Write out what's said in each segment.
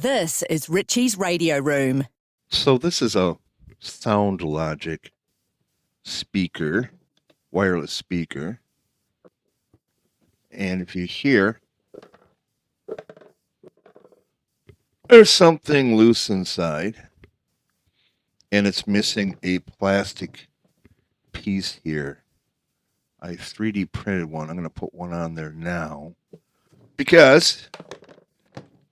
This is Richie's Radio Room. So this is a Sound Logic speaker, wireless speaker. And if you hear, there's something loose inside, and it's missing a plastic piece here. I 3D printed one. I'm going to put one on there now because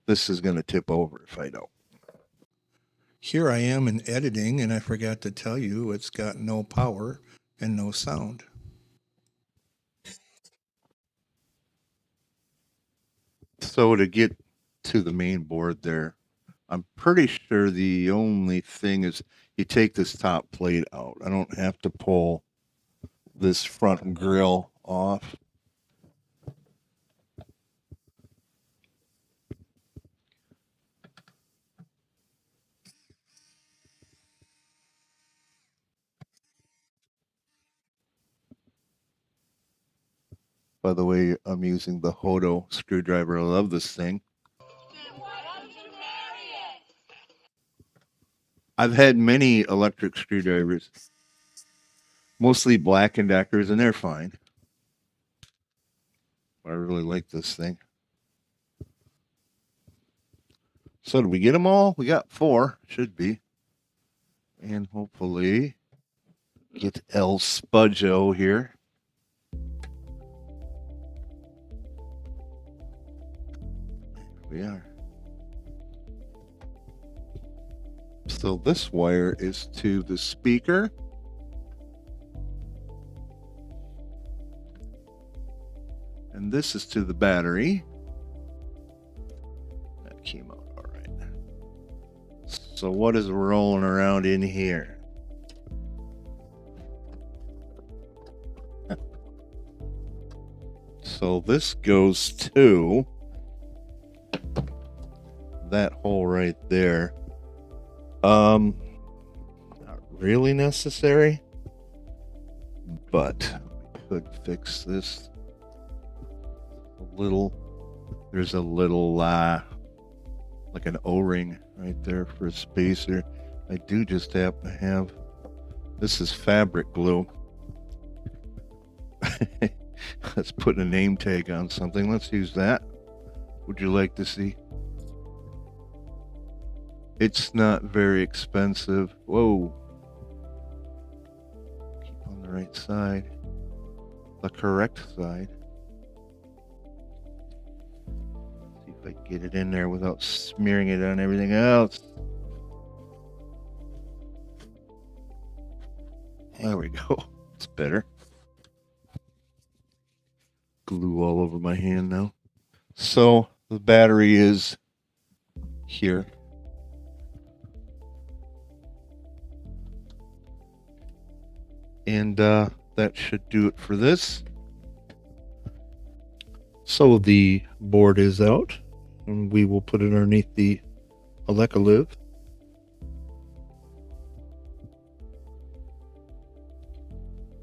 this is going to tip over if I don't. Here I am in editing, and I forgot to tell you it's got no power and no sound. So to get to the main board there, I'm pretty sure the only thing is you take this top plate out. I don't have to pull this front grill off. By the way, I'm using the Hodo screwdriver. I love this thing. I've had many electric screwdrivers, mostly Black & Deckers, and they're fine. I really like this thing. So did we get them all? We got 4, should be. And hopefully get El Spudjo here. There we are. So this wire is to the speaker. And this is to the battery. That came out all right. So what is rolling around in here? So this goes to that hole right there. Not really necessary, but we could fix this a little. There's a little like an O-ring right there for a spacer. I do just happen to have, this is fabric glue. Let's put a name tag on something. Let's use that. Would you like to see? It's not very expensive. Whoa. Keep on the right side. The correct side. See if I can get it in there without smearing it on everything else. There we go. It's better. Glue all over my hand now. So the battery is here. And that should do it for this. So the board is out, and we will put it underneath the Aleca.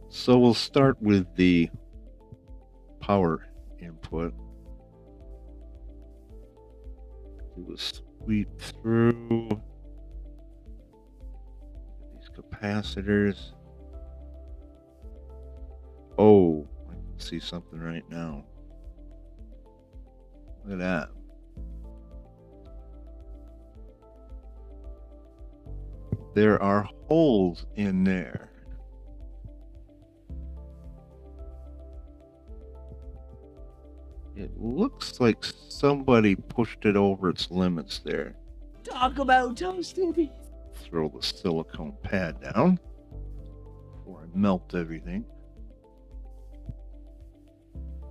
So we'll start with the power input. Do a sweep through these capacitors. Oh, I can see something right now. Look at that. There are holes in there. It looks like somebody pushed it over its limits there. Talk about toasted. Throw the silicone pad down before I melt everything.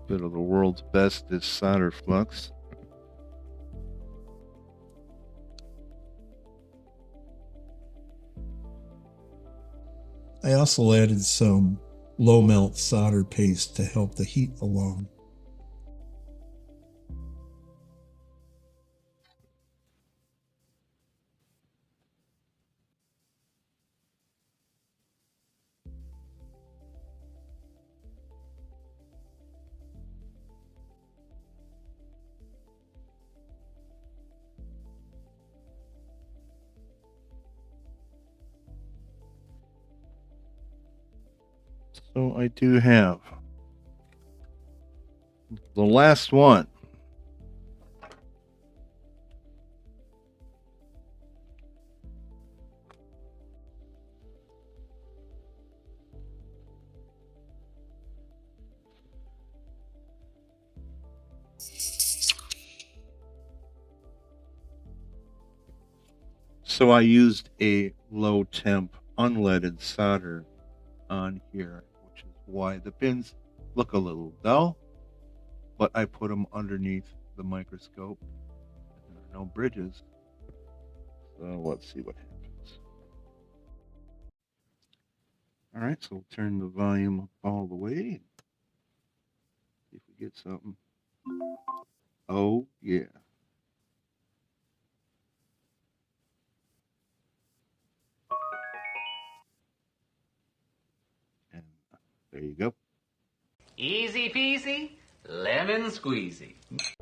Bit of the world's best is solder flux. I also added some low melt solder paste to help the heat along. So I do have the last one. So I used a low temp unleaded solder on here, which is why the pins look a little dull, but I put them underneath the microscope. There are no bridges. So let's see what happens. All right, so we'll turn the volume up all the way. See if we get something. Oh, yeah. And there you go. Easy peasy, lemon squeezy.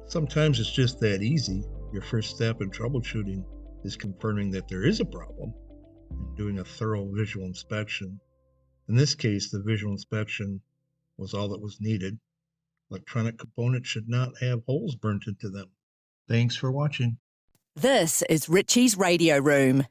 Sometimes it's just that easy. Your first step in troubleshooting is confirming that there is a problem and doing a thorough visual inspection. In this case, the visual inspection was all that was needed. Electronic components should not have holes burnt into them. Thanks for watching. This is Richie's Radio Room.